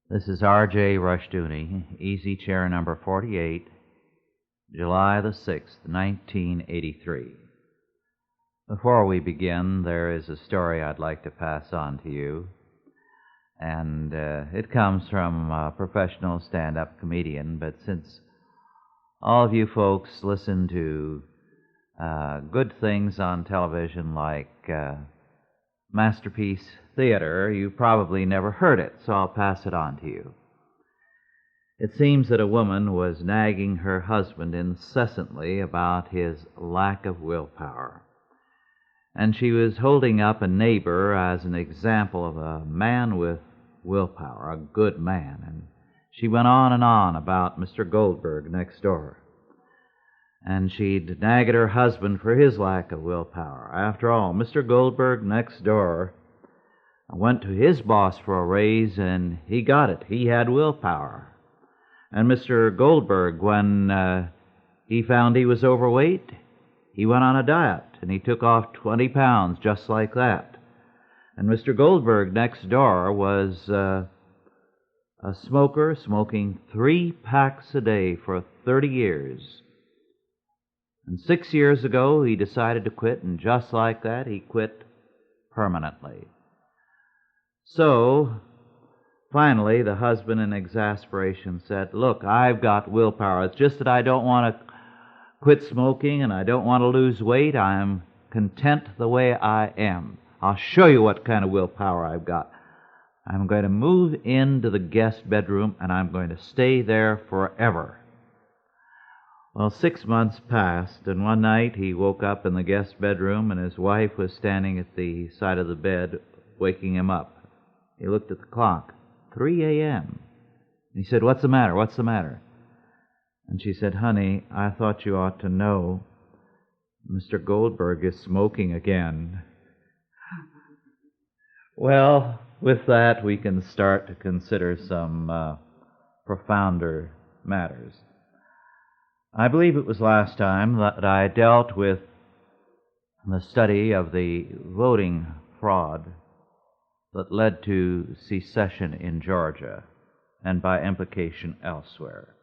This is R.J. Rushdoony, Easy Chair number 48, July the 6th, 1983. Before we begin, there is a story I'd like to pass on to you, and it comes from a professional stand-up comedian, but since all of you folks listen to good things on television like Masterpiece Theater, you probably never heard it, so I'll pass it on to you. It seems that a woman was nagging her husband incessantly about his lack of willpower, and she was holding up a neighbor as an example of a man with willpower, a good man, and she went on and on about Mr. Goldberg next door. And she'd nag at her husband for his lack of willpower. After all, Mr. Goldberg next door went to his boss for a raise, and he got it. He had willpower. And Mr. Goldberg, when he found he was overweight, he went on a diet, and he took off 20 pounds just like that. And Mr. Goldberg next door was a smoker, smoking 3 packs a day for 30 years. And 6 years ago, he decided to quit, and just like that, he quit permanently. So, finally, the husband in exasperation said, "Look, I've got willpower. It's just that I don't want to quit smoking, and I don't want to lose weight. I'm content the way I am. I'll show you what kind of willpower I've got. I'm going to move into the guest bedroom, and I'm going to stay there forever." Well, 6 months passed, and one night he woke up in the guest bedroom, and his wife was standing at the side of the bed, waking him up. He looked at the clock, 3 a.m. He said, "What's the matter? What's the matter?" And she said, "Honey, I thought you ought to know Mr. Goldberg is smoking again." Well, with that, we can start to consider some profounder matters. I believe it was last time that I dealt with the study of the voting fraud that led to secession in Georgia, and by implication elsewhere.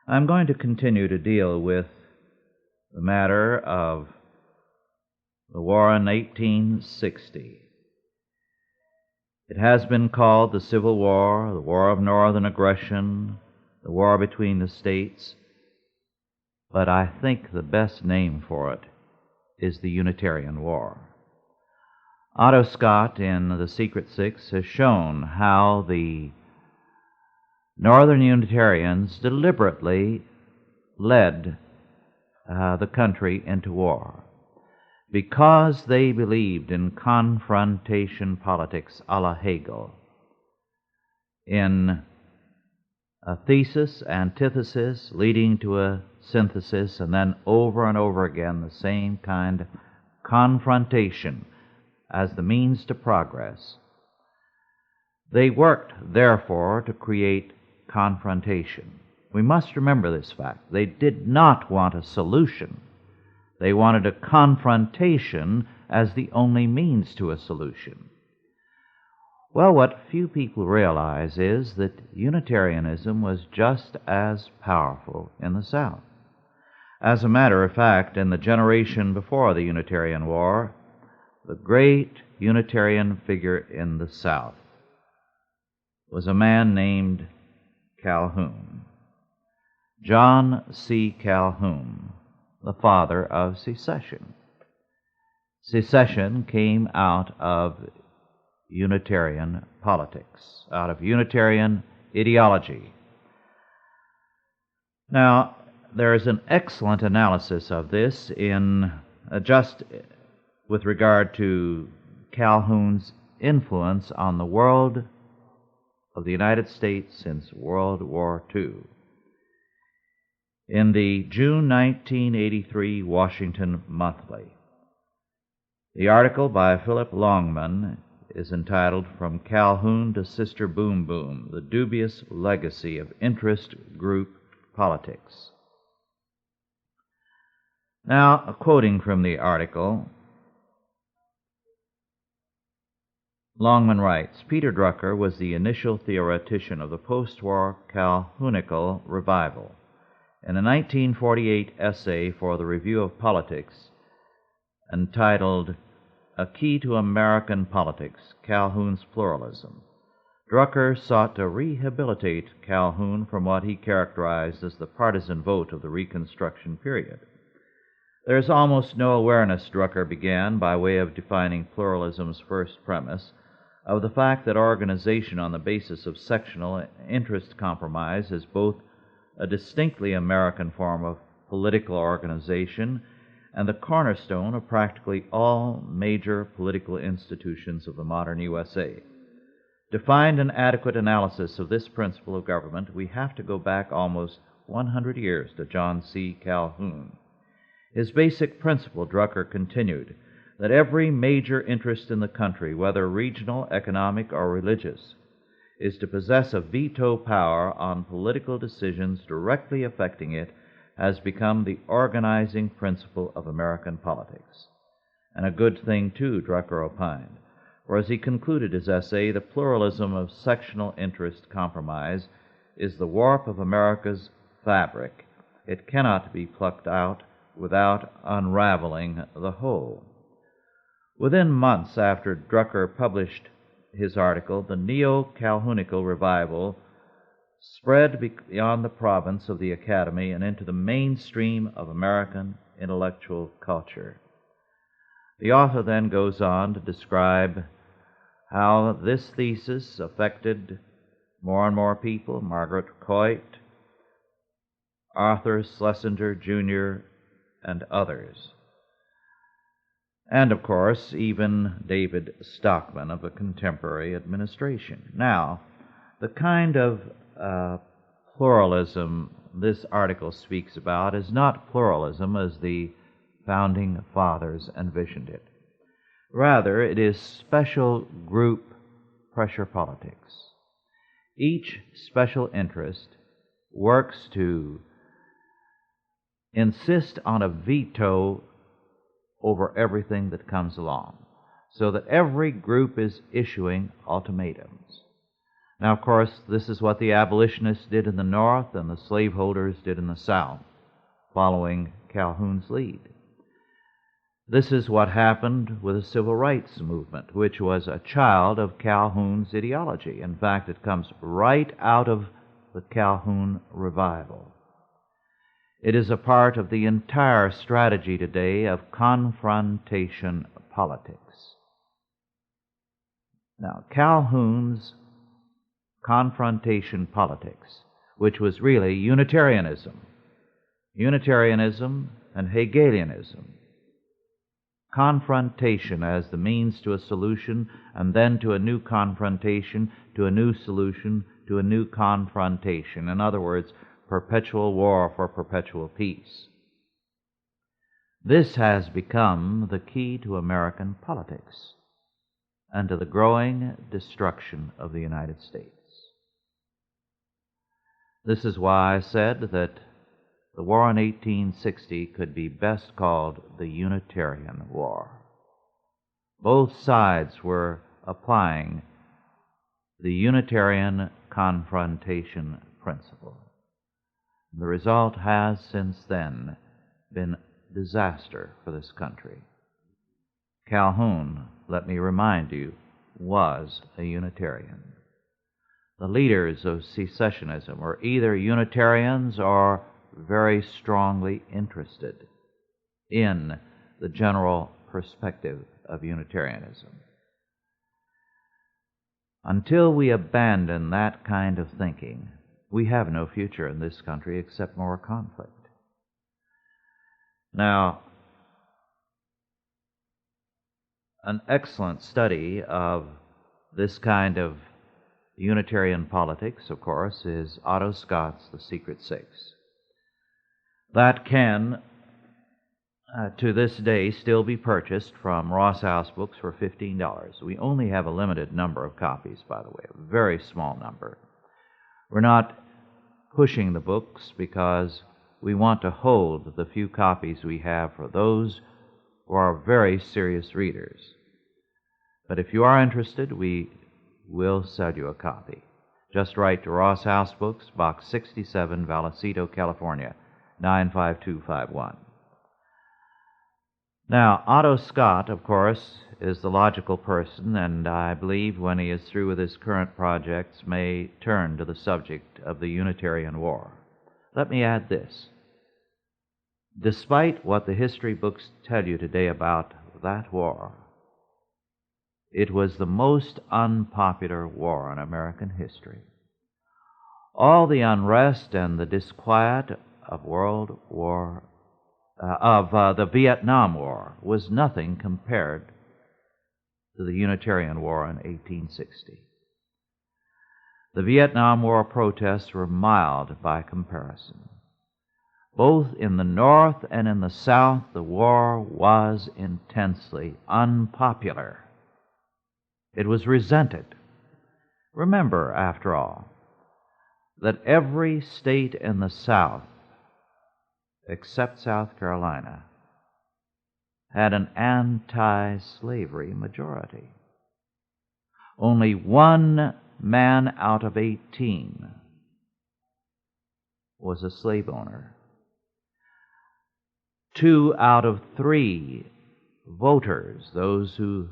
I'm going to continue to deal with the matter of the war in 1860. It has been called the Civil War, the War of Northern Aggression, the war between the states, but I think the best name for it is the Unitarian War. Otto Scott in The Secret Six has shown how the Northern Unitarians deliberately led the country into war because they believed in confrontation politics a la Hegel, in a thesis, antithesis, leading to a synthesis, and then over and over again the same kind of confrontation as the means to progress. They worked, therefore, to create confrontation. We must remember this fact. They did not want a solution. They wanted a confrontation as the only means to a solution. Well, what few people realize is that Unitarianism was just as powerful in the South. As a matter of fact, in the generation before the Unitarian War, the great Unitarian figure in the South was a man named Calhoun. John C. Calhoun, the father of secession. Secession came out of Unitarian politics, out of Unitarian ideology. Now, there is an excellent analysis of this in just with regard to Calhoun's influence on the world of the United States since World War II. In the June 1983 Washington Monthly, the article by Philip Longman is entitled "From Calhoun to Sister Boom Boom, the Dubious Legacy of Interest Group Politics." Now, quoting from the article, Longman writes, Peter Drucker was the initial theoretician of the post-war Calhounical revival. In a 1948 essay for the Review of Politics entitled A Key to American Politics, Calhoun's Pluralism, Drucker sought to rehabilitate Calhoun from what he characterized as the partisan vote of the Reconstruction period. There is almost no awareness, Drucker began, by way of defining pluralism's first premise, of the fact that organization on the basis of sectional interest compromise is both a distinctly American form of political organization and the cornerstone of practically all major political institutions of the modern USA. To find an adequate analysis of this principle of government, we have to go back almost 100 years to John C. Calhoun. His basic principle, Drucker continued, that every major interest in the country, whether regional, economic, or religious, is to possess a veto power on political decisions directly affecting it, has become the organizing principle of American politics. And a good thing, too, Drucker opined, for as he concluded his essay, the pluralism of sectional interest compromise is the warp of America's fabric. It cannot be plucked out without unraveling the whole. Within months after Drucker published his article, the neo-Calhounical revival spread beyond the province of the Academy and into the mainstream of American intellectual culture. The author then goes on to describe how this thesis affected more and more people: Margaret Coit, Arthur Schlesinger Jr., and others. And, of course, even David Stockman of the contemporary administration. Now, the kind of pluralism this article speaks about is not pluralism as the Founding Fathers envisioned it. Rather, it is special group pressure politics. Each special interest works to insist on a veto over everything that comes along, so that every group is issuing ultimatums. Now, of course, this is what the abolitionists did in the North and the slaveholders did in the South, following Calhoun's lead. This is what happened with the Civil Rights Movement, which was a child of Calhoun's ideology. In fact, it comes right out of the Calhoun revival. It is a part of the entire strategy today of confrontation politics. Now, Calhoun's confrontation politics, which was really Unitarianism and Hegelianism, confrontation as the means to a solution, and then to a new confrontation, to a new solution, to a new confrontation. In other words, perpetual war for perpetual peace. This has become the key to American politics and to the growing destruction of the United States. This is why I said that the war in 1860 could be best called the Unitarian War. Both sides were applying the Unitarian confrontation principle. The result has since then been disaster for this country. Calhoun, let me remind you, was a Unitarian. The leaders of secessionism were either Unitarians or very strongly interested in the general perspective of Unitarianism. Until we abandon that kind of thinking, we have no future in this country except more conflict. Now, an excellent study of this kind of Unitarian politics, of course, is Otto Scott's The Secret Six. That can, to this day, still be purchased from Ross House Books for $15. We only have a limited number of copies, by the way, a very small number. We're not pushing the books because we want to hold the few copies we have for those who are very serious readers. But if you are interested, we will sell you a copy. Just write to Ross House Books, Box 67, Vallecito, California, 95251. Now, Otto Scott, of course, is the logical person, and I believe when he is through with his current projects may turn to the subject of the Unitarian War. Let me add this. Despite what the history books tell you today about that war, it was the most unpopular war in American history. All the unrest and the disquiet of the Vietnam War was nothing compared to the Unitarian War in 1860. The Vietnam War protests were mild by comparison. Both in the North and in the South, the war was intensely unpopular. It was resented. Remember, after all, that every state in the South, except South Carolina, had an anti-slavery majority. Only one man out of 18 was a slave owner. 2 out of 3 voters, those who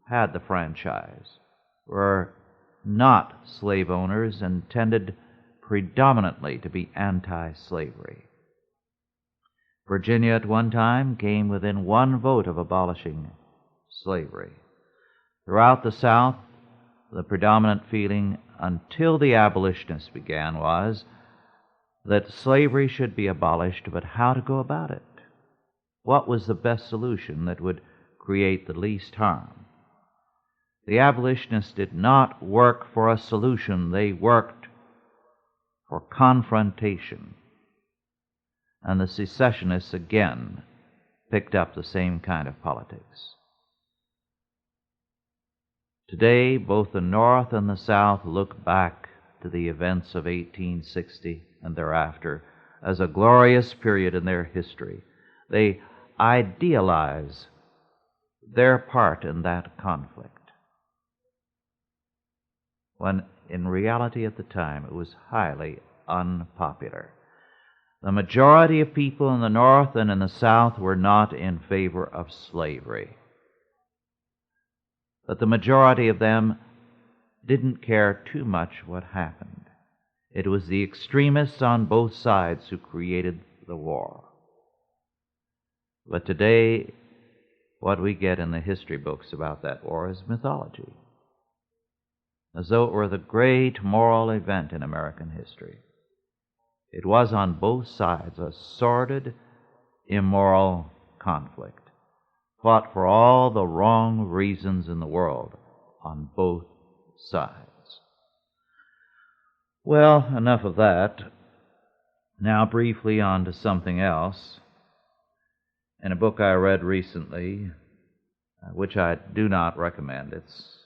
had the franchise, were not slave owners and tended predominantly to be anti-slavery. Virginia at one time came within 1 vote of abolishing slavery. Throughout the South, the predominant feeling until the abolitionists began was that slavery should be abolished, but how to go about it? What was the best solution that would create the least harm? The abolitionists did not work for a solution, they worked for confrontation. And the secessionists again picked up the same kind of politics. Today, both the North and the South look back to the events of 1860 and thereafter as a glorious period in their history. They idealize their part in that conflict, when in reality at the time it was highly unpopular. The majority of people in the North and in the South were not in favor of slavery. But the majority of them didn't care too much what happened. It was the extremists on both sides who created the war. But today, what we get in the history books about that war is mythology, as though it were the great moral event in American history. It was on both sides a sordid, immoral conflict, fought for all the wrong reasons in the world on both sides. Well, enough of that. Now briefly on to something else. In a book I read recently, which I do not recommend, it's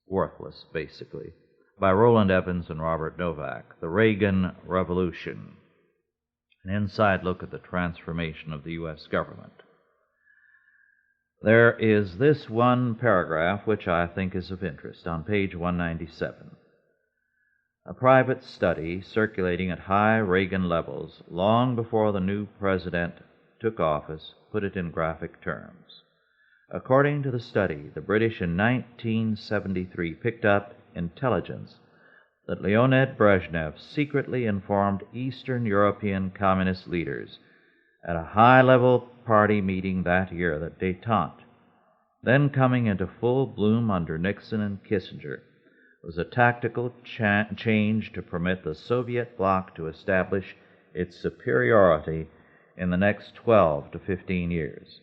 worthless basically, by Roland Evans and Robert Novak, The Reagan Revolution, an inside look at the transformation of the U.S. government. There is this one paragraph which I think is of interest on page 197. A private study circulating at high Reagan levels long before the new president took office put it in graphic terms. According to the study, the British in 1973 picked up intelligence that Leonid Brezhnev secretly informed Eastern European communist leaders at a high-level party meeting that year that détente, then coming into full bloom under Nixon and Kissinger, was a tactical change to permit the Soviet bloc to establish its superiority in the next 12 to 15 years.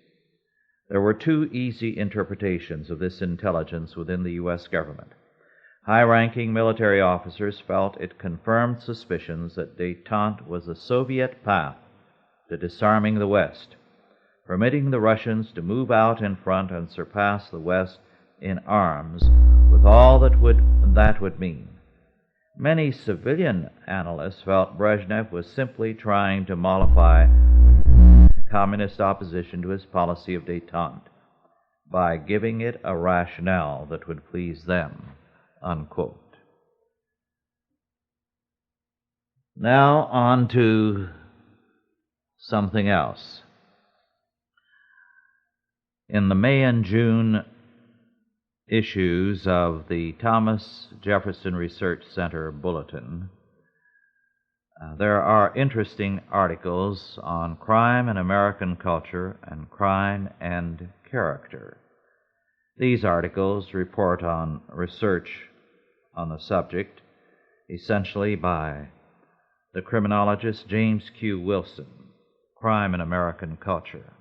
There were 2 easy interpretations of this intelligence within the U.S. government. High-ranking military officers felt it confirmed suspicions that détente was the Soviet path to disarming the West, permitting the Russians to move out in front and surpass the West in arms with all that would mean. Many civilian analysts felt Brezhnev was simply trying to mollify communist opposition to his policy of détente. by giving it a rationale that would please them, unquote. Now on to something else. In the May and June issues of the Thomas Jefferson Research Center Bulletin, there are interesting articles on crime and American culture and crime and character. These articles report on research on the subject, essentially by the criminologist James Q. Wilson, Crime and American Culture.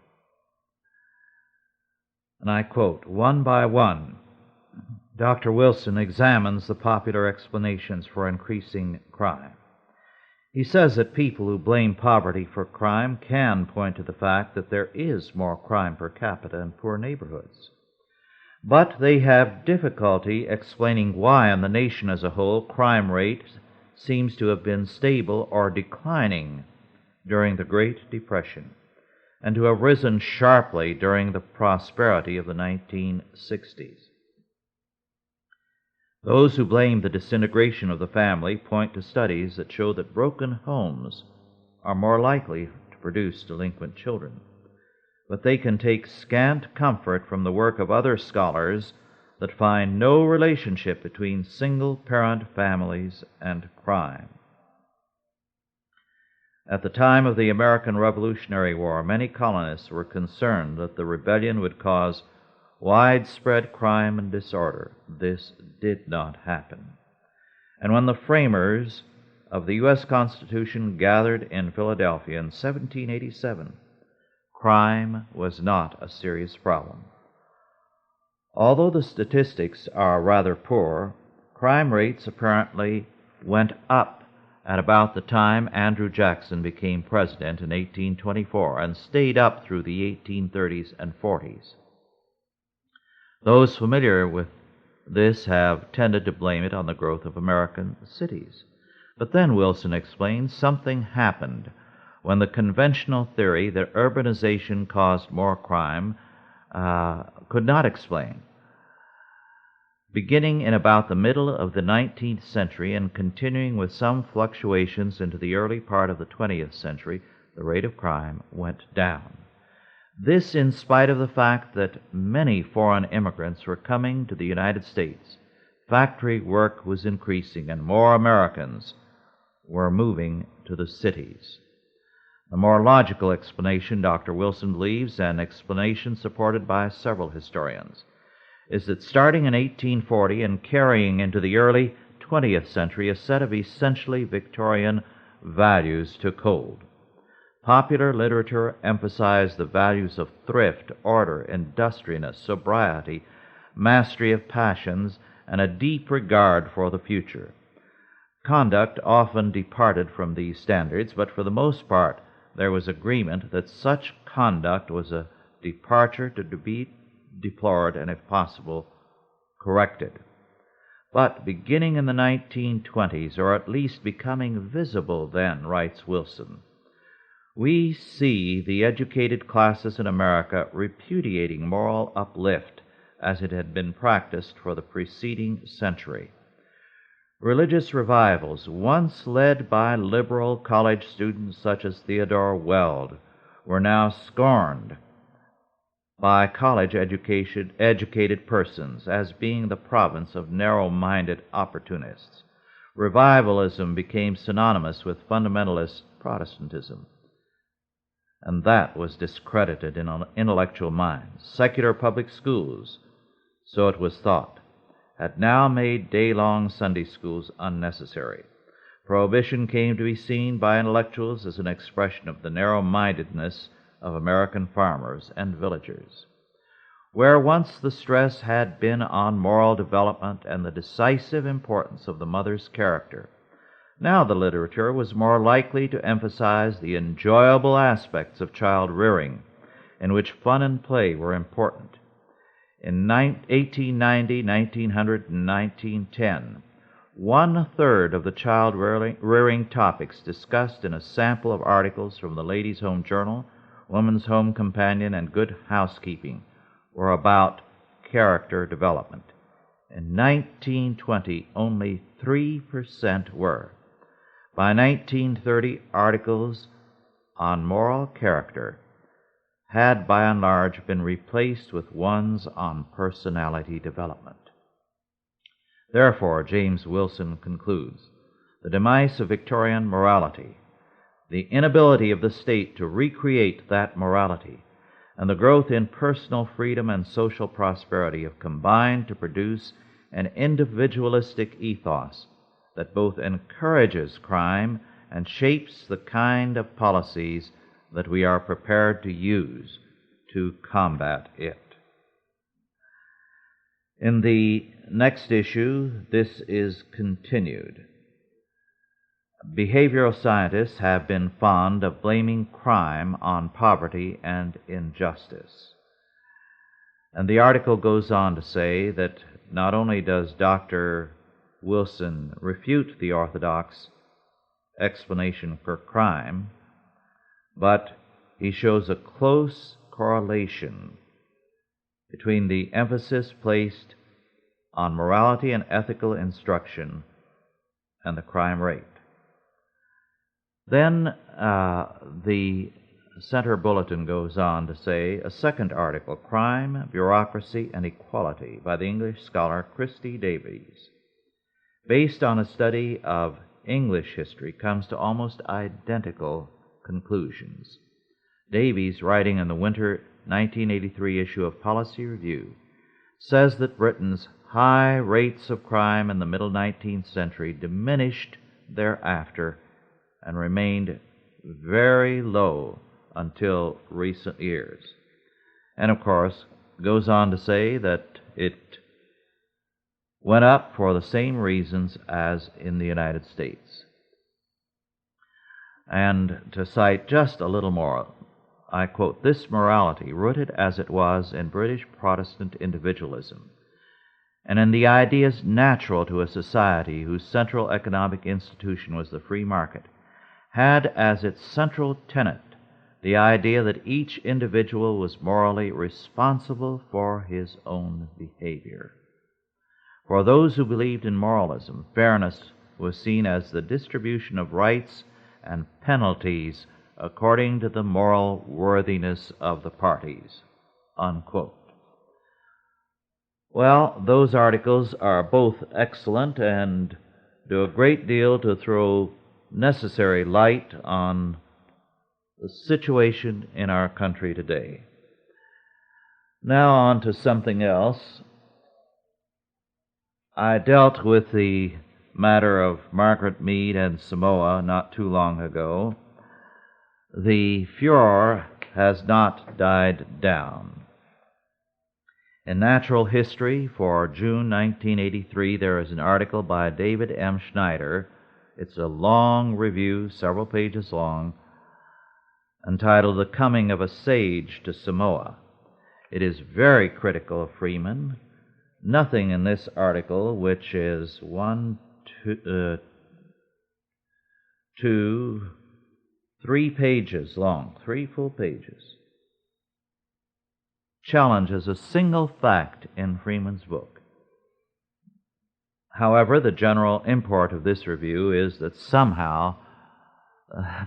And I quote, "One by one, Dr. Wilson examines the popular explanations for increasing crime. He says that people who blame poverty for crime can point to the fact that there is more crime per capita in poor neighborhoods. But they have difficulty explaining why in the nation as a whole crime rate seems to have been stable or declining during the Great Depression, and to have risen sharply during the prosperity of the 1960s. Those who blame the disintegration of the family point to studies that show that broken homes are more likely to produce delinquent children. But they can take scant comfort from the work of other scholars that find no relationship between single-parent families and crime. At the time of the American Revolutionary War, many colonists were concerned that the rebellion would cause widespread crime and disorder. This did not happen. And when the framers of the U.S. Constitution gathered in Philadelphia in 1787, crime was not a serious problem. Although the statistics are rather poor, crime rates apparently went up at about the time Andrew Jackson became president in 1824 and stayed up through the 1830s and 40s. Those familiar with this have tended to blame it on the growth of American cities. But then, Wilson explains, something happened when the conventional theory that urbanization caused more crime could not explain. Beginning in about the middle of the 19th century and continuing with some fluctuations into the early part of the 20th century, the rate of crime went down. This in spite of the fact that many foreign immigrants were coming to the United States. Factory work was increasing and more Americans were moving to the cities. A more logical explanation, Dr. Wilson believes, an explanation supported by several historians, is that starting in 1840 and carrying into the early 20th century, a set of essentially Victorian values took hold. Popular literature emphasized the values of thrift, order, industriousness, sobriety, mastery of passions, and a deep regard for the future. Conduct often departed from these standards, but for the most part there was agreement that such conduct was a departure to be deplored and, if possible, corrected. But beginning in the 1920s, or at least becoming visible then, writes Wilson, we see the educated classes in America repudiating moral uplift as it had been practiced for the preceding century. Religious revivals, once led by liberal college students such as Theodore Weld, were now scorned by college-educated persons as being the province of narrow-minded opportunists. Revivalism became synonymous with fundamentalist Protestantism, and that was discredited in intellectual minds. Secular public schools, so it was thought, had now made day-long Sunday schools unnecessary. Prohibition came to be seen by intellectuals as an expression of the narrow-mindedness of American farmers and villagers. Where once the stress had been on moral development and the decisive importance of the mother's character, now the literature was more likely to emphasize the enjoyable aspects of child rearing, in which fun and play were important. In 1890, 1900, and 1910, 1/3 of the child rearing topics discussed in a sample of articles from the Ladies' Home Journal, Woman's Home Companion, and Good Housekeeping were about character development. In 1920, only 3% were. By 1930, articles on moral character had by and large been replaced with ones on personality development. Therefore, James Wilson concludes, the demise of Victorian morality, the inability of the state to recreate that morality, and the growth in personal freedom and social prosperity have combined to produce an individualistic ethos that both encourages crime and shapes the kind of policies that we are prepared to use to combat it. In the next issue, this is continued. Behavioral scientists have been fond of blaming crime on poverty and injustice. And the article goes on to say that not only does Dr. Wilson refute the orthodox explanation for crime, but he shows a close correlation between the emphasis placed on morality and ethical instruction and the crime rate. Then the Center Bulletin goes on to say, a second article, Crime, Bureaucracy, and Equality, by the English scholar Christy Davies, based on a study of English history, comes to almost identical conclusions. Davies, writing in the winter 1983 issue of Policy Review, says that Britain's high rates of crime in the middle 19th century diminished thereafter and remained very low until recent years. And of course, goes on to say that it went up for the same reasons as in the United States. And to cite just a little more, I quote, this morality, rooted as it was in British Protestant individualism, and in the ideas natural to a society whose central economic institution was the free market, had as its central tenet the idea that each individual was morally responsible for his own behavior. For those who believed in moralism, fairness was seen as the distribution of rights and penalties according to the moral worthiness of the parties, unquote. Well, those articles are both excellent and do a great deal to throw necessary light on the situation in our country today. Now on to something else. I dealt with the matter of Margaret Mead and Samoa not too long ago. The furor has not died down. In Natural History for June 1983, there is an article by David M. Schneider. It's a long review, several pages long, entitled The Coming of a Sage to Samoa. It is very critical of Freeman. Nothing in this article, which is 3 pages long, 3 full pages, challenges a single fact in Freeman's book. However, the general import of this review is that somehow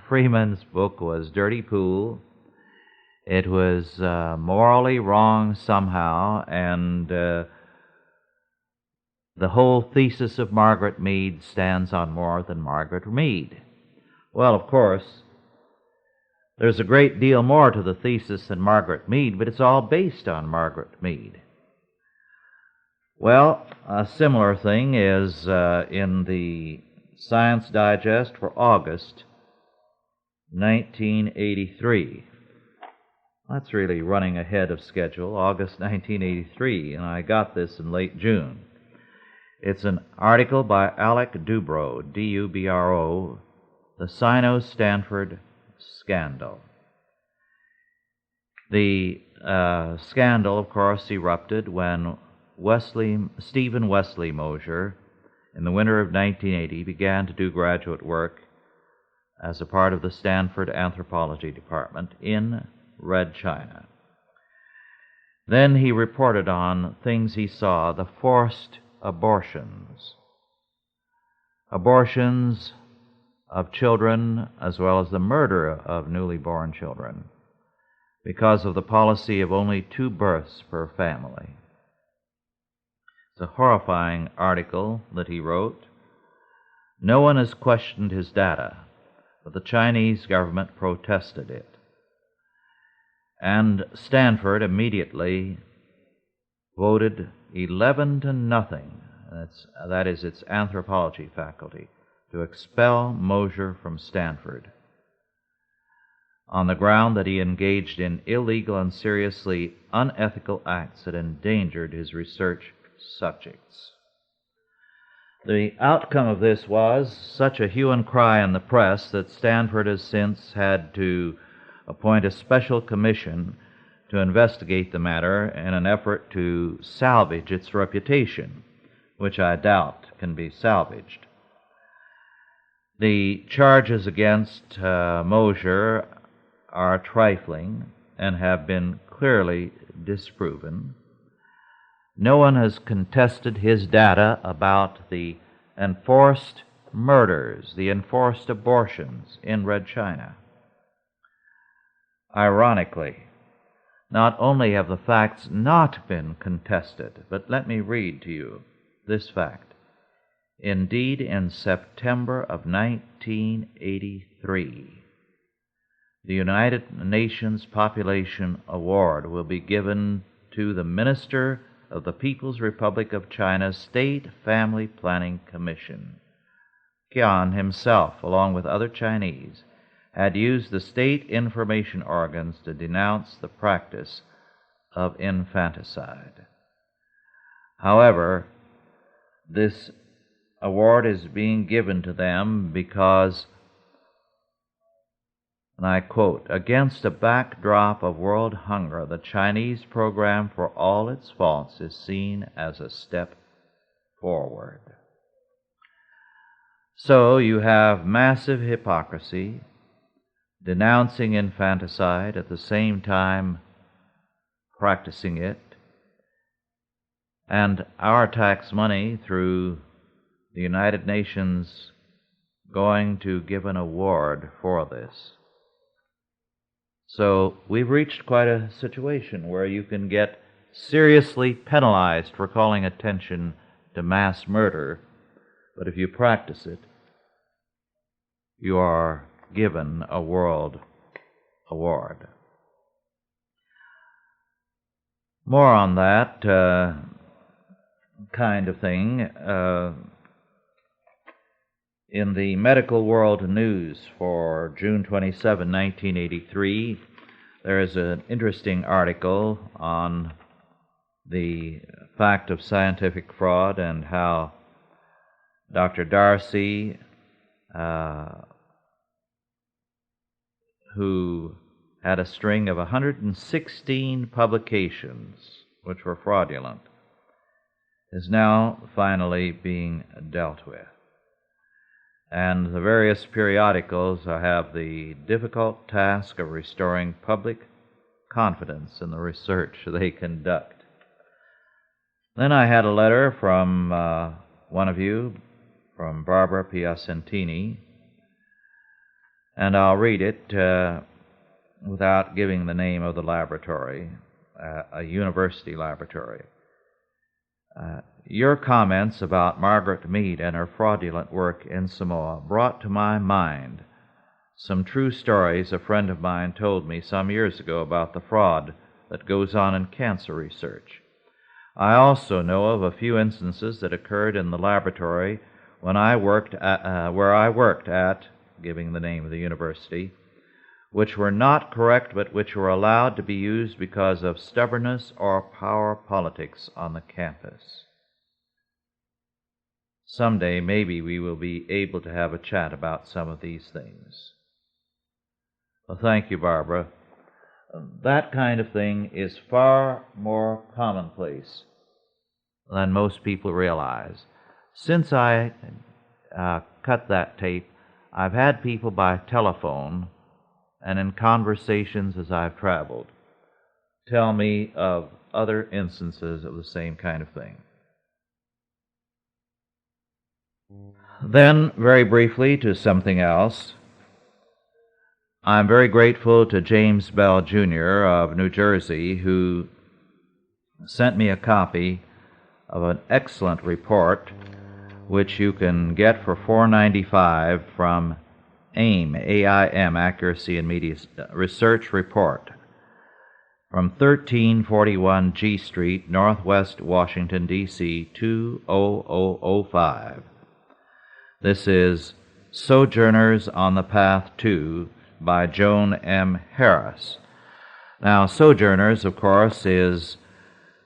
Freeman's book was dirty pool. It was morally wrong somehow, and the whole thesis of Margaret Mead stands on more than Margaret Mead. Well, of course, there's a great deal more to the thesis than Margaret Mead, but it's all based on Margaret Mead. Well, a similar thing is in the Science Digest for August 1983. That's really running ahead of schedule, August 1983, and I got this in late June. It's an article by Alec Dubrow, D-U-B-R-O, The Sino-Stanford Scandal. The scandal, of course, erupted when Stephen Wesley Mosher, in the winter of 1980, began to do graduate work as a part of the Stanford Anthropology Department in Red China. Then he reported on things he saw, the forced abortions of children, as well as the murder of newly born children, because of the policy of only 2 births per family. It's a horrifying article that he wrote. No one has questioned his data, but the Chinese government protested it. And Stanford immediately voted 11-0, that is its anthropology faculty, to expel Mosher from Stanford on the ground that he engaged in illegal and seriously unethical acts that endangered his research subjects. The outcome of this was such a hue and cry in the press that Stanford has since had to appoint a special commission to investigate the matter in an effort to salvage its reputation, which I doubt can be salvaged. The charges against Mosher are trifling and have been clearly disproven. No one has contested his data about the enforced murders, the enforced abortions in Red China. Ironically, not only have the facts not been contested, but let me read to you this fact. Indeed, in September of 1983, the United Nations Population Award will be given to the Minister of the People's Republic of China's State Family Planning Commission. Qian himself, along with other Chinese, had used the state information organs to denounce the practice of infanticide. However, this award is being given to them because, and I quote, "Against a backdrop of world hunger, the Chinese program, for all its faults, is seen as a step forward." So you have massive hypocrisy, denouncing infanticide, at the same time practicing it, and our tax money through the United Nations going to give an award for this. So we've reached quite a situation where you can get seriously penalized for calling attention to mass murder, but if you practice it, you are given a world award. More on that kind of thing in the Medical World News for June 27, 1983, there is an interesting article on the fact of scientific fraud and how Dr. Darcy, who had a string of 116 publications which were fraudulent, is now finally being dealt with. And the various periodicals have the difficult task of restoring public confidence in the research they conduct. Then I had a letter from one of you, from Barbara Piacentini, and I'll read it without giving the name of the laboratory, a university laboratory. Your comments about Margaret Mead and her fraudulent work in Samoa brought to my mind some true stories a friend of mine told me some years ago about the fraud that goes on in cancer research. I also know of a few instances that occurred in the laboratory when I worked where I worked at, giving the name of the university, which were not correct but which were allowed to be used because of stubbornness or power politics on the campus. Someday, maybe we will be able to have a chat about some of these things. Well, thank you, Barbara. That kind of thing is far more commonplace than most people realize. Since I cut that tape, I've had people by telephone and in conversations as I've traveled tell me of other instances of the same kind of thing. Then, very briefly, to something else. I'm very grateful to James Bell, Jr. of New Jersey, who sent me a copy of an excellent report which you can get for $4.95 from AIM, A-I-M, Accuracy in Media Research Report, from 1341 G Street, Northwest Washington, D.C., 20005. This is Sojourners on the Path to, by Joan M. Harris. Now, Sojourners, of course, is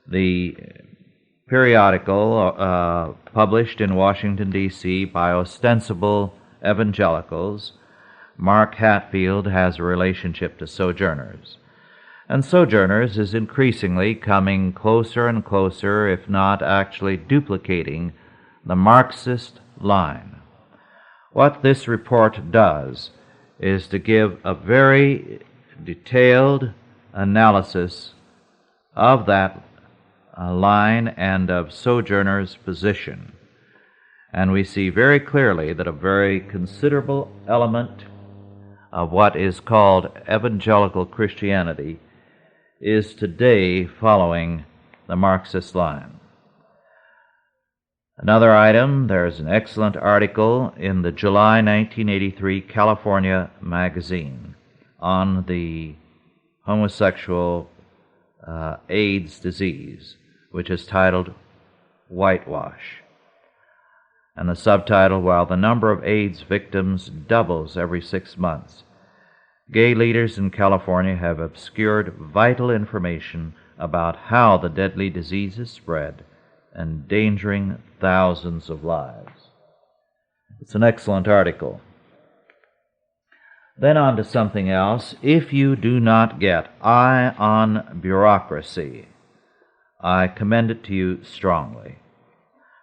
the periodical published in Washington, D.C. by ostensible evangelicals. Mark Hatfield has a relationship to Sojourners. And Sojourners is increasingly coming closer and closer, if not actually duplicating, the Marxist line. What this report does is to give a very detailed analysis of that line and of Sojourners' position. And we see very clearly that a very considerable element of what is called evangelical Christianity is today following the Marxist line. Another item, there's an excellent article in the July 1983 California magazine on the homosexual AIDS disease, which is titled Whitewash. And the subtitle, while the number of AIDS victims doubles every 6 months, gay leaders in California have obscured vital information about how the deadly disease is spread, endangering thousands of lives. It's an excellent article. Then on to something else. If you do not get Eye on Bureaucracy, I commend it to you strongly.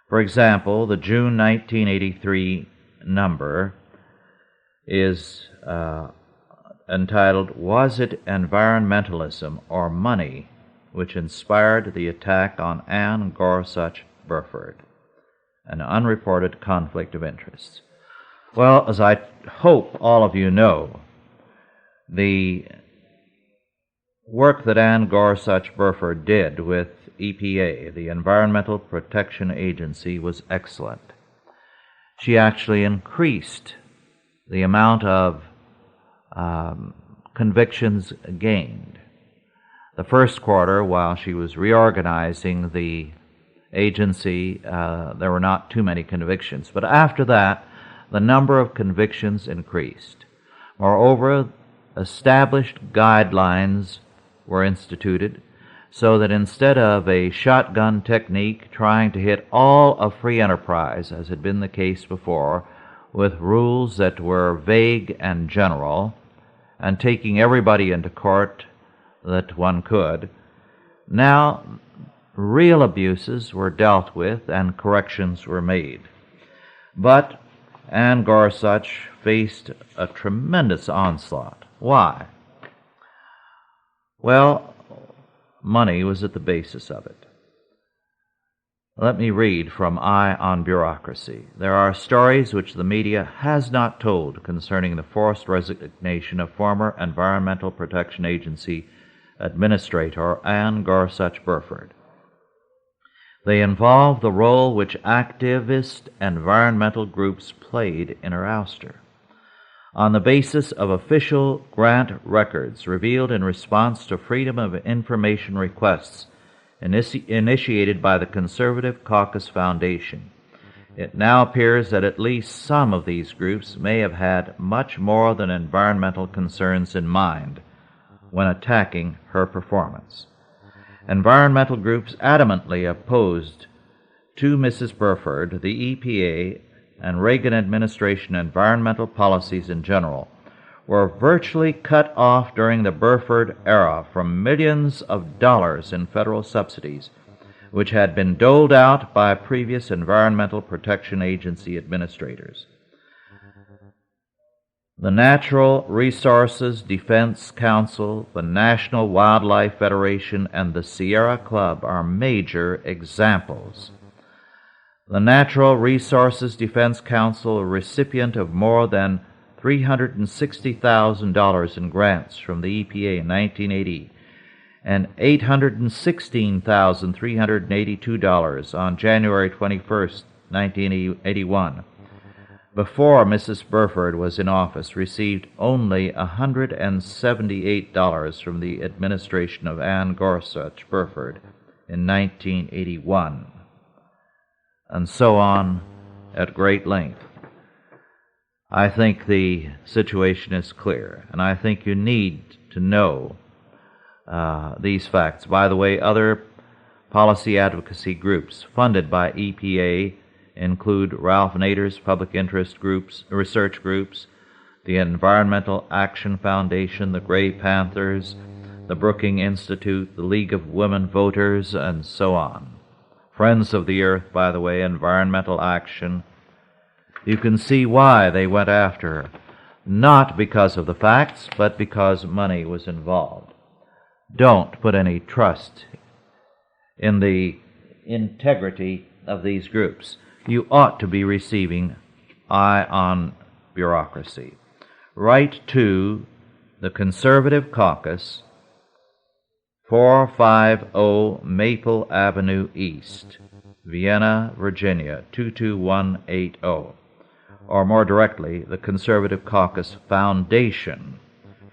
For example, the June 1983 number is entitled, "Was It Environmentalism or Money which Inspired the Attack on Anne Gorsuch Burford? An Unreported Conflict of Interests." Well, as I hope all of you know, the work that Anne Gorsuch Burford did with EPA, the Environmental Protection Agency, was excellent. She actually increased the amount of convictions gained. The first quarter, while she was reorganizing the agency, there were not too many convictions. But after that, the number of convictions increased. Moreover, established guidelines were instituted so that instead of a shotgun technique trying to hit all of free enterprise, as had been the case before, with rules that were vague and general, and taking everybody into court that one could, now real abuses were dealt with and corrections were made. But Anne Gorsuch faced a tremendous onslaught. Why? Well, money was at the basis of it. Let me read from Eye on Bureaucracy. There are stories which the media has not told concerning the forced resignation of former Environmental Protection Agency Administrator Anne Gorsuch Burford. They involve the role which activist environmental groups played in her ouster. On the basis of official grant records revealed in response to Freedom of Information requests initiated by the Conservative Caucus Foundation, it now appears that at least some of these groups may have had much more than environmental concerns in mind when attacking her performance. Environmental groups adamantly opposed to Mrs. Burford, the EPA, and Reagan administration environmental policies in general were virtually cut off during the Burford era from millions of dollars in federal subsidies, which had been doled out by previous Environmental Protection Agency administrators. The Natural Resources Defense Council, the National Wildlife Federation, and the Sierra Club are major examples. The Natural Resources Defense Council, a recipient of more than $360,000 in grants from the EPA in 1980, and $816,382 on January 21, 1981, before Mrs. Burford was in office, received only $178 from the administration of Ann Gorsuch Burford in 1981, and so on at great length. I think the situation is clear, and I think you need to know these facts. By the way, other policy advocacy groups funded by EPA include Ralph Nader's public interest groups, research groups, the Environmental Action Foundation, the Gray Panthers, the Brookings Institute, the League of Women Voters, and so on. Friends of the Earth, by the way, Environmental Action. You can see why they went after her. Not because of the facts, but because money was involved. Don't put any trust in the integrity of these groups. You ought to be receiving Eye on Bureaucracy. Write to the Conservative Caucus, 450 Maple Avenue East, Vienna, Virginia, 22180. Or more directly, the Conservative Caucus Foundation,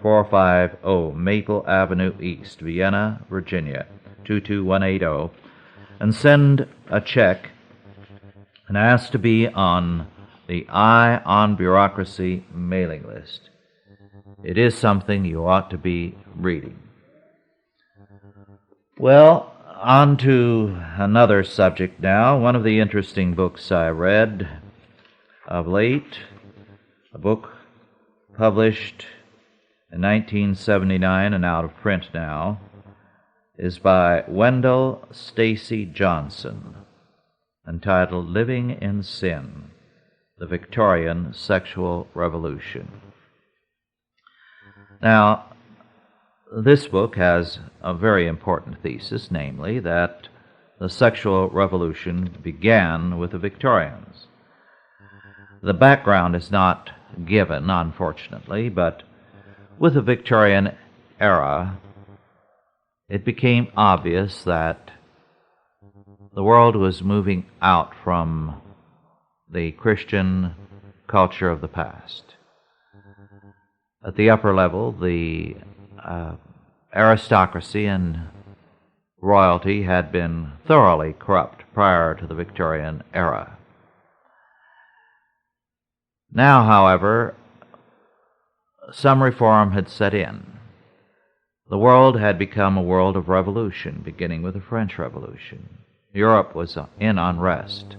450 Maple Avenue East, Vienna, Virginia, 22180, and send a check and ask to be on the Eye on Bureaucracy mailing list. It is something you ought to be reading. Well, on to another subject now. One of the interesting books I read of late, a book published in 1979 and out of print now, is by Wendell Stacy Johnson, entitled Living in Sin, the Victorian Sexual Revolution. Now, this book has a very important thesis, namely that the sexual revolution began with the Victorians. The background is not given, unfortunately, but with the Victorian era, it became obvious that the world was moving out from the Christian culture of the past. At the upper level, the aristocracy and royalty had been thoroughly corrupt prior to the Victorian era. Now, however, some reform had set in. The world had become a world of revolution, beginning with the French Revolution. Europe was in unrest.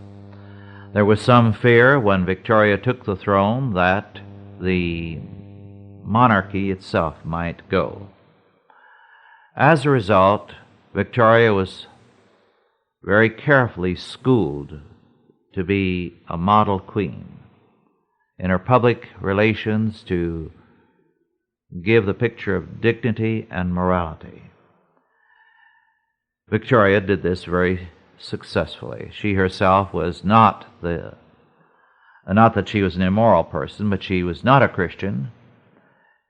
There was some fear when Victoria took the throne that the monarchy itself might go. As a result, Victoria was very carefully schooled to be a model queen. In her public relations, to give the picture of dignity and morality. Victoria did this very successfully. She herself was not that she was an immoral person, but she was not a Christian.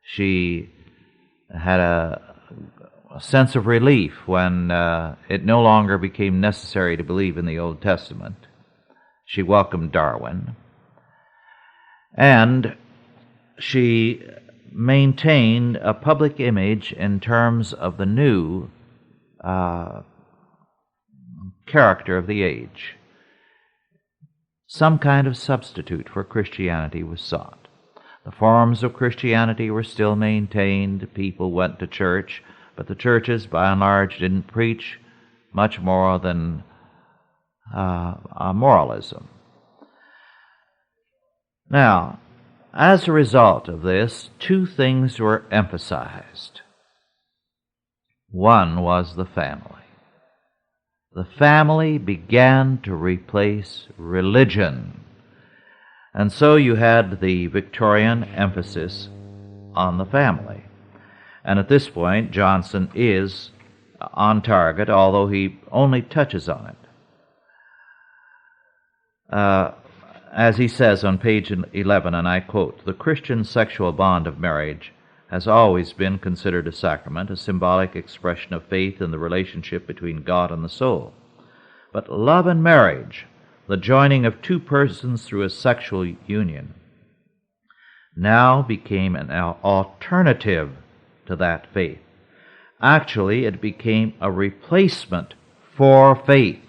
She had a sense of relief when it no longer became necessary to believe in the Old Testament. She welcomed Darwin. And she maintained a public image in terms of the new character of the age. Some kind of substitute for Christianity was sought. The forms of Christianity were still maintained. People went to church, but the churches, by and large, didn't preach much more than moralism. Now, as a result of this, two things were emphasized. One was the family. The family began to replace religion. And so you had the Victorian emphasis on the family. And at this point, Johnson is on target, although he only touches on it. As he says on page 11, and I quote, "The Christian sexual bond of marriage has always been considered a sacrament, a symbolic expression of faith in the relationship between God and the soul. But love and marriage, the joining of two persons through a sexual union, now became an alternative to that faith. Actually, it became a replacement for faith,"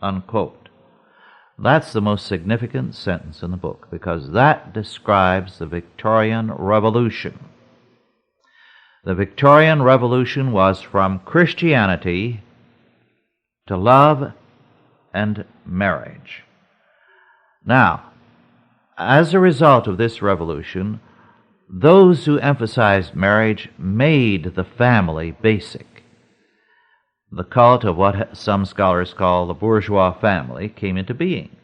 unquote. That's the most significant sentence in the book, because that describes the Victorian Revolution. The Victorian Revolution was from Christianity to love and marriage. Now, as a result of this revolution, those who emphasized marriage made the family basic. The cult of what some scholars call the bourgeois family came into being.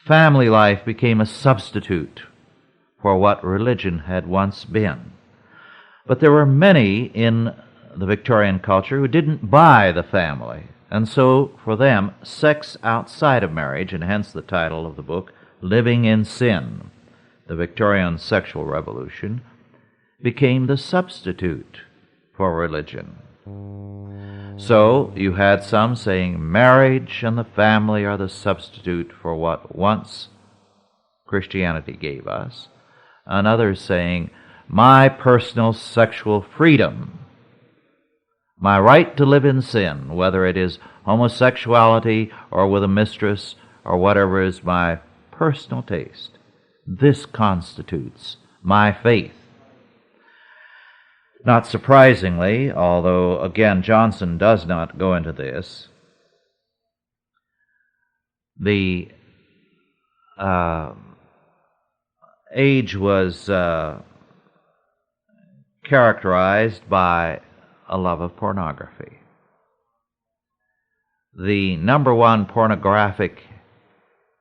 Family life became a substitute for what religion had once been. But there were many in the Victorian culture who didn't buy the family, and so for them, sex outside of marriage, and hence the title of the book, Living in Sin, the Victorian Sexual Revolution, became the substitute for religion. So you had some saying marriage and the family are the substitute for what once Christianity gave us, and others saying my personal sexual freedom, my right to live in sin, whether it is homosexuality or with a mistress or whatever is my personal taste, this constitutes my faith. Not surprisingly, although again Johnson does not go into this, the age was characterized by a love of pornography. The number one pornographic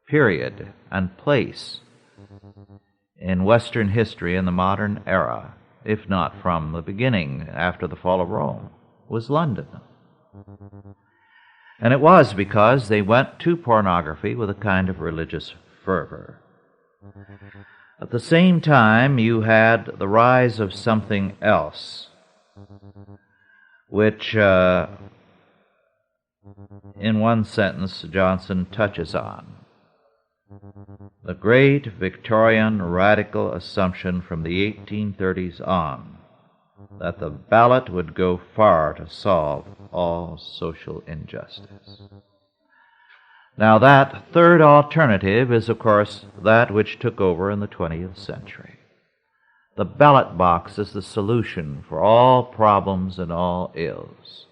period and place in Western history in the modern era, if not from the beginning after the fall of Rome, was London. And it was because they went to pornography with a kind of religious fervor. At the same time, you had the rise of something else, which, in one sentence, Johnson touches on. The great Victorian radical assumption from the 1830s on that the ballot would go far to solve all social injustice. Now, that third alternative is, of course, that which took over in the 20th century. The ballot box is the solution for all problems and all ills.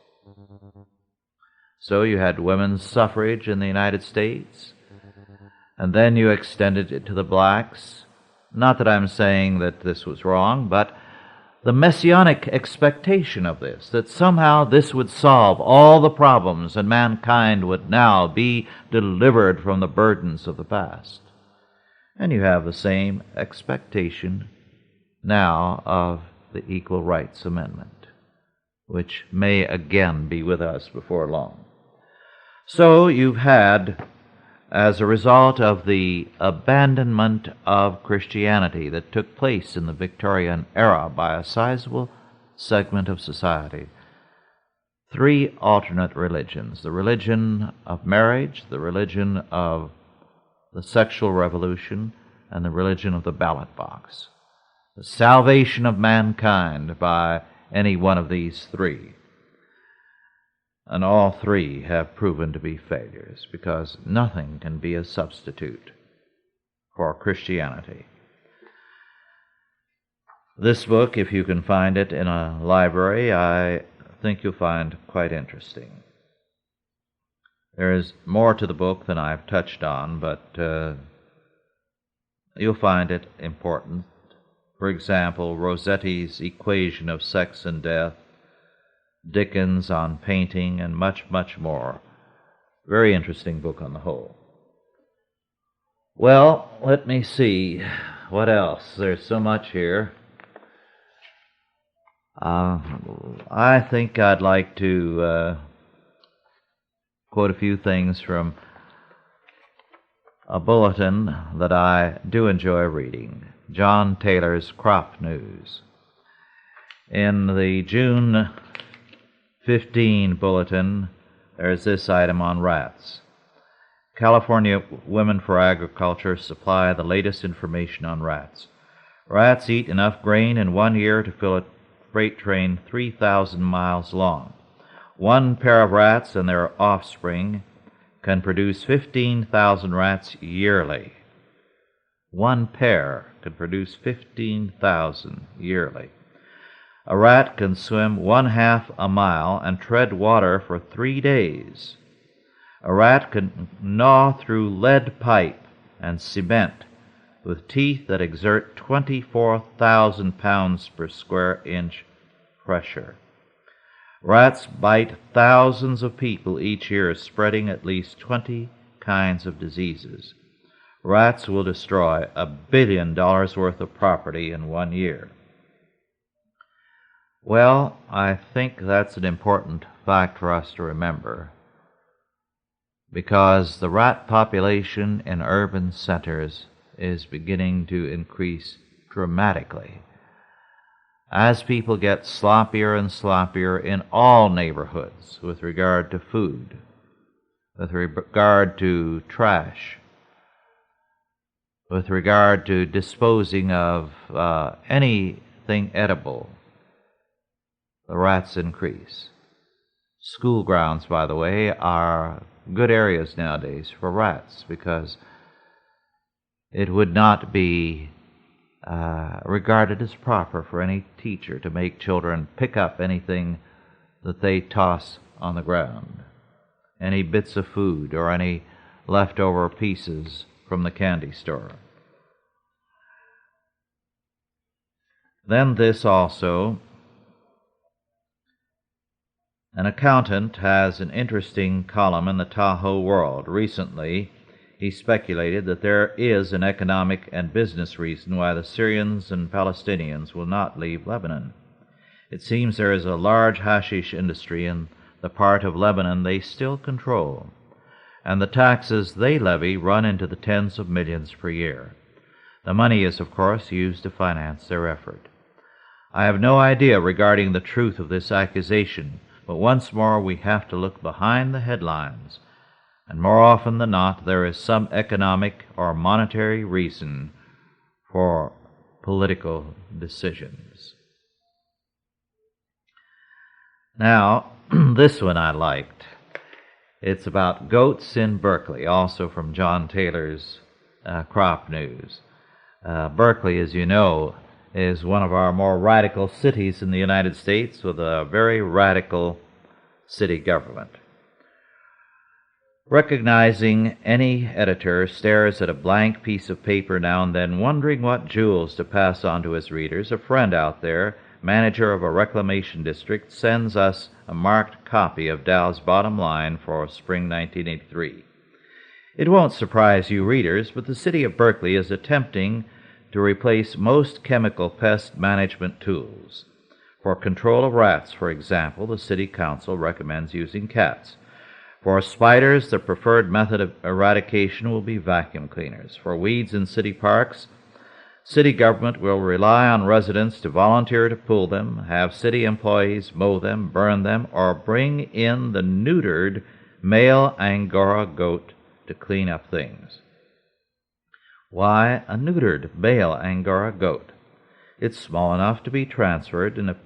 So you had women's suffrage in the United States, and then you extended it to the blacks. Not that I'm saying that this was wrong, but the messianic expectation of this, that somehow this would solve all the problems and mankind would now be delivered from the burdens of the past. And you have the same expectation now of the Equal Rights Amendment, which may again be with us before long. So you've had, as a result of the abandonment of Christianity that took place in the Victorian era by a sizable segment of society, three alternate religions: the religion of marriage, the religion of the sexual revolution, and the religion of the ballot box. The salvation of mankind by any one of these three. And all three have proven to be failures, because nothing can be a substitute for Christianity. This book, if you can find it in a library, I think you'll find quite interesting. There is more to the book than I've touched on, but you'll find it important. For example, Rossetti's Equation of Sex and Death, Dickens on painting, and much, much more. Very interesting book on the whole. Well, let me see. What else? There's so much here. I think I'd like to quote a few things from a bulletin that I do enjoy reading, John Taylor's Crop News. In the June 15 bulletin, there's this item on rats. California Women for Agriculture supply the latest information on rats. Rats eat enough grain in 1 year to fill a freight train 3,000 miles long. One pair of rats and their offspring can produce 15,000 rats yearly. One pair can produce 15,000 yearly. A rat can swim 1/2 a mile and tread water for 3 days. A rat can gnaw through lead pipe and cement with teeth that exert 24,000 pounds per square inch pressure. Rats bite thousands of people each year, spreading at least 20 kinds of diseases. Rats will destroy $1 billion worth of property in 1 year. Well, I think that's an important fact for us to remember, because the rat population in urban centers is beginning to increase dramatically as people get sloppier and sloppier in all neighborhoods with regard to food, with regard to trash, with regard to disposing of anything edible. The rats increase. School grounds, by the way, are good areas nowadays for rats, because it would not be regarded as proper for any teacher to make children pick up anything that they toss on the ground, any bits of food or any leftover pieces from the candy store. Then this also, an accountant has an interesting column in the Tahoe World. Recently, he speculated that there is an economic and business reason why the Syrians and Palestinians will not leave Lebanon. It seems there is a large hashish industry in the part of Lebanon they still control, and the taxes they levy run into the tens of millions per year. The money is, of course, used to finance their effort. I have no idea regarding the truth of this accusation, but once more we have to look behind the headlines, and more often than not there is some economic or monetary reason for political decisions. Now, this one I liked. It's about goats in Berkeley, also from John Taylor's Crop News. Berkeley, as you know, is one of our more radical cities in the United States, with a very radical city government. Recognizing any editor stares at a blank piece of paper now and then, wondering what jewels to pass on to his readers, a friend out there, manager of a reclamation district, sends us a marked copy of Dow's bottom line for spring 1983. It won't surprise you readers, but the city of Berkeley is attempting to replace most chemical pest management tools. For control of rats, for example, the city council recommends using cats. For spiders, the preferred method of eradication will be vacuum cleaners. For weeds in city parks, city government will rely on residents to volunteer to pull them, have city employees mow them, burn them, or bring in the neutered male Angora goat to clean up things. Why a neutered male Angora goat? It's small enough to be transferred in a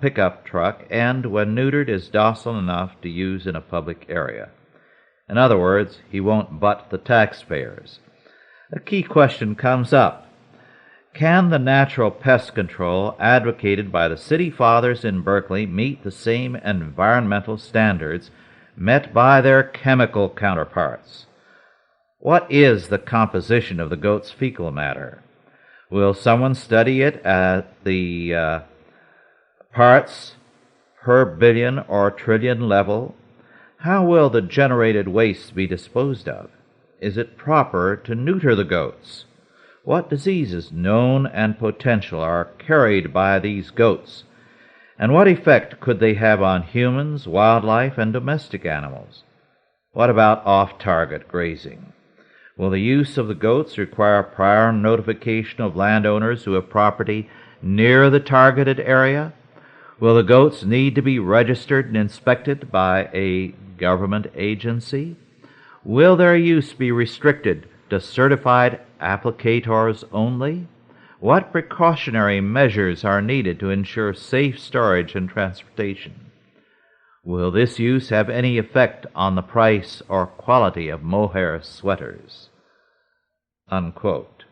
pickup truck, and when neutered is docile enough to use in a public area. In other words, he won't butt the taxpayers. A key question comes up. Can the natural pest control advocated by the city fathers in Berkeley meet the same environmental standards met by their chemical counterparts? What is the composition of the goat's fecal matter? Will someone study it at the parts per billion or trillion level? How will the generated waste be disposed of? is it proper to neuter the goats? What diseases, known and potential, are carried by these goats? And what effect could they have on humans, wildlife, and domestic animals? What about off-target grazing? Will the use of the goats require prior notification of landowners who have property near the targeted area? Will the goats need to be registered and inspected by a government agency? Will their use be restricted to certified applicators only? What precautionary measures are needed to ensure safe storage and transportation? Will this use have any effect on the price or quality of mohair sweaters?" Unquote.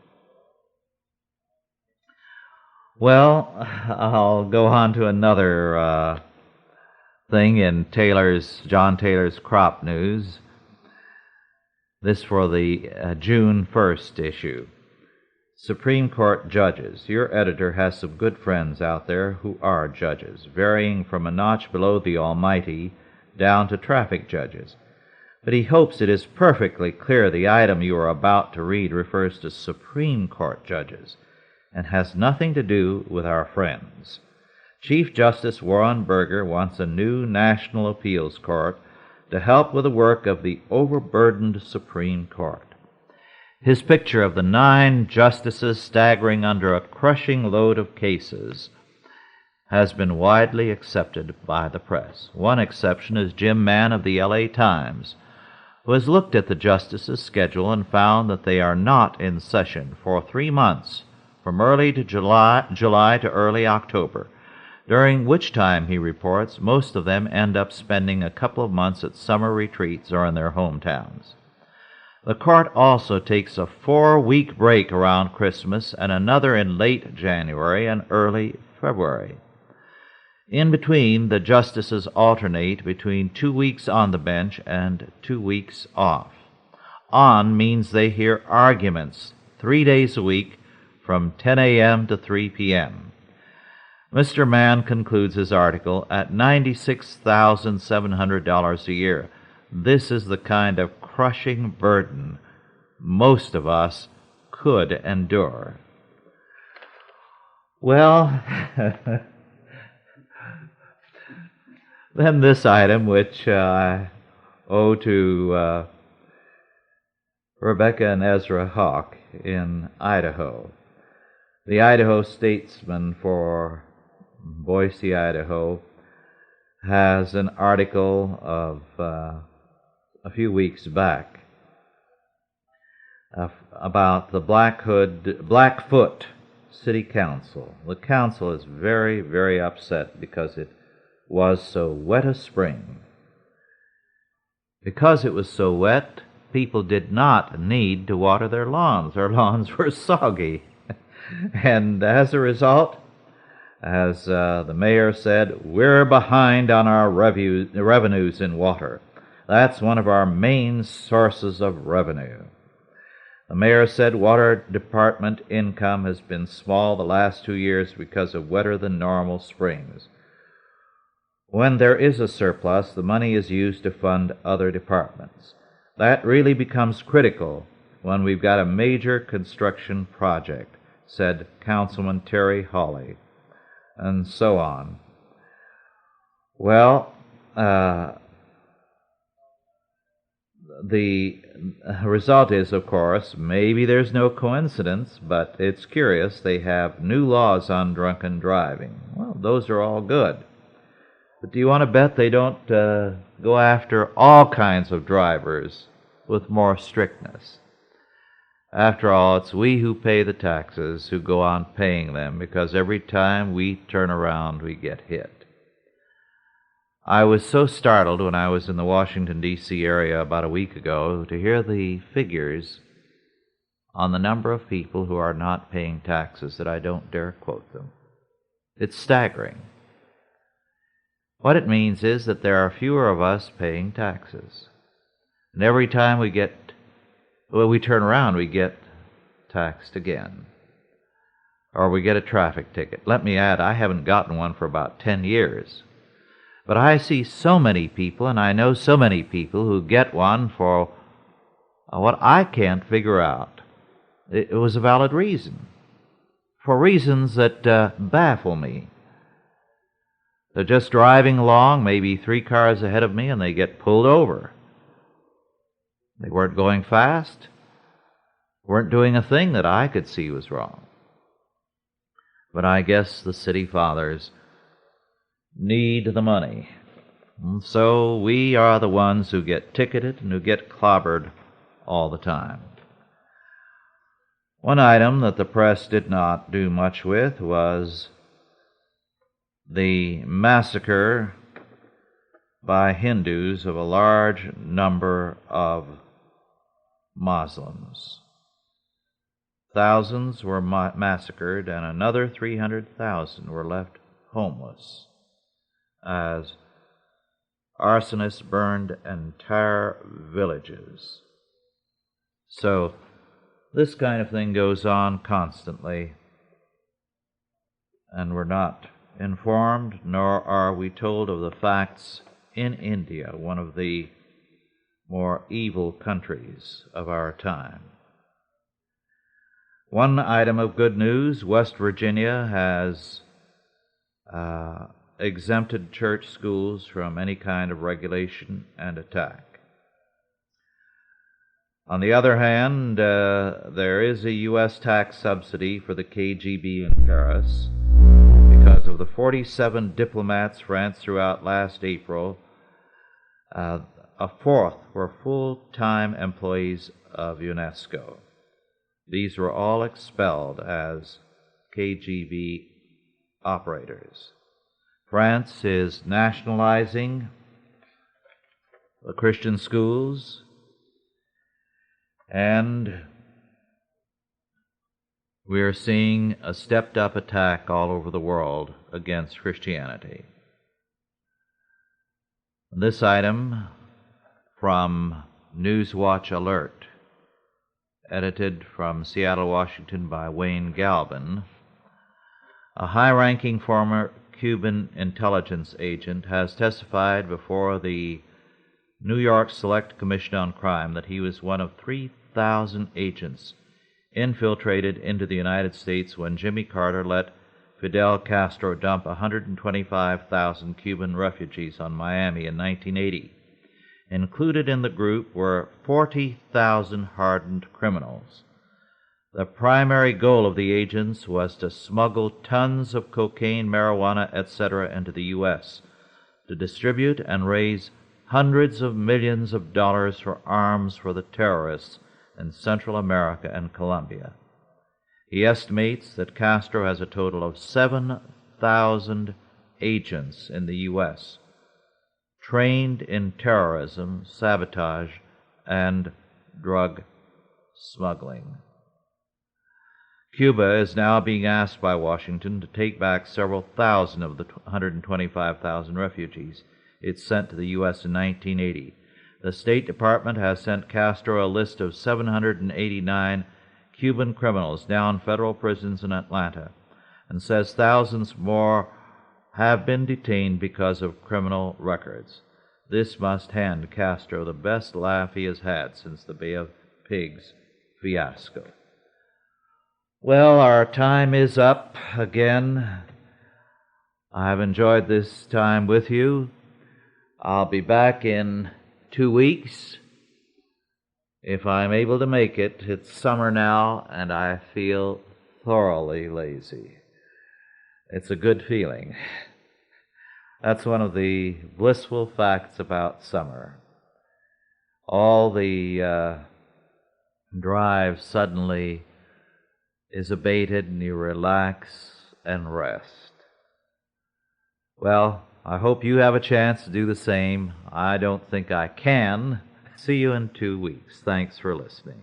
Well, I'll go on to another thing in John Taylor's Crop News. This for the June 1st issue. Supreme Court judges. Your editor has some good friends out there who are judges, varying from a notch below the Almighty down to traffic judges. But he hopes it is perfectly clear the item you are about to read refers to Supreme Court judges and has nothing to do with our friends. Chief Justice Warren Burger wants a new National Appeals Court to help with the work of the overburdened Supreme Court. His picture of the 9 justices staggering under a crushing load of cases has been widely accepted by the press. One exception is Jim Mann of the L.A. Times, who has looked at the justices' schedule and found that they are not in session for 3 months, from early to July to early October, during which time, he reports, most of them end up spending a couple of months at summer retreats or in their hometowns. The court also takes a 4-week break around Christmas and another in late January and early February. In between, the justices alternate between 2 weeks on the bench and 2 weeks off. On means they hear arguments 3 days a week from 10 a.m. to 3 p.m. Mr. Mann concludes his article at $96,700 a year. This is the kind of crushing burden most of us could endure. Well, then this item, which I owe to Rebecca and Ezra Hawk in Idaho. The Idaho Statesman for Boise, Idaho, has an article of a few weeks back about the Blackfoot City Council. The council is very, very upset because it was so wet a spring. Because it was so wet, people did not need to water their lawns. Their lawns were soggy. And as a result, as the mayor said, we're behind on our revenues in water. That's one of our main sources of revenue. The mayor said water department income has been small the last 2 years because of wetter than normal springs. When there is a surplus, the money is used to fund other departments. That really becomes critical when we've got a major construction project, said Councilman Terry Hawley, and so on. Well, the result is, of course, maybe there's no coincidence, but it's curious, they have new laws on drunken driving. Well, those are all good. But do you want to bet they don't go after all kinds of drivers with more strictness? After all, it's we who pay the taxes who go on paying them, because every time we turn around, we get hit. I was so startled when I was in the Washington, D.C. area about a week ago to hear the figures on the number of people who are not paying taxes that I don't dare quote them. It's staggering. What it means is that there are fewer of us paying taxes. And every time we turn around, we get taxed again. Or we get a traffic ticket. Let me add, I haven't gotten one for about 10 years. But I see so many people, and I know so many people who get one for what I can't figure out, it was a valid reason, for reasons that baffle me. They're just driving along, maybe 3 cars ahead of me, and they get pulled over. They weren't going fast, weren't doing a thing that I could see was wrong. But I guess the city fathers need the money. And so we are the ones who get ticketed and who get clobbered all the time. One item that the press did not do much with was the massacre by Hindus of a large number of Muslims. Thousands were massacred, and another 300,000 were left homeless as arsonists burned entire villages. So this kind of thing goes on constantly, and we're not informed, nor are we told of the facts in India, one of the more evil countries of our time. One item of good news: West Virginia has exempted church schools from any kind of regulation and attack. On the other hand, there is a U.S. tax subsidy for the KGB in Paris because of the 47 diplomats France threw out last April. A fourth were full-time employees of UNESCO. These were all expelled as KGB operators. France is nationalizing the Christian schools, and we are seeing a stepped-up attack all over the world against Christianity. This item from Newswatch Alert, edited from Seattle, Washington by Wayne Galvin. A high-ranking former Cuban intelligence agent has testified before the New York Select Commission on Crime that he was one of 3,000 agents infiltrated into the United States when Jimmy Carter let Fidel Castro dump 125,000 Cuban refugees on Miami in 1980. Included in the group were 40,000 hardened criminals. The primary goal of the agents was to smuggle tons of cocaine, marijuana, etc. into the U.S., to distribute and raise hundreds of millions of dollars for arms for the terrorists in Central America and Colombia. He estimates that Castro has a total of 7,000 agents in the U.S., trained in terrorism, sabotage, and drug smuggling. Cuba is now being asked by Washington to take back several thousand of the 125,000 refugees it sent to the U.S. in 1980. The State Department has sent Castro a list of 789 Cuban criminals now in federal prisons in Atlanta, and says thousands more have been detained because of criminal records. This must hand Castro the best laugh he has had since the Bay of Pigs fiasco. Well, our time is up again. I've enjoyed this time with you. I'll be back in 2 weeks, if I'm able to make it. It's summer now, and I feel thoroughly lazy. It's a good feeling. That's one of the blissful facts about summer. All the drive suddenly is abated, and you relax and rest. Well, I hope you have a chance to do the same. I don't think I can. See you in 2 weeks. Thanks for listening.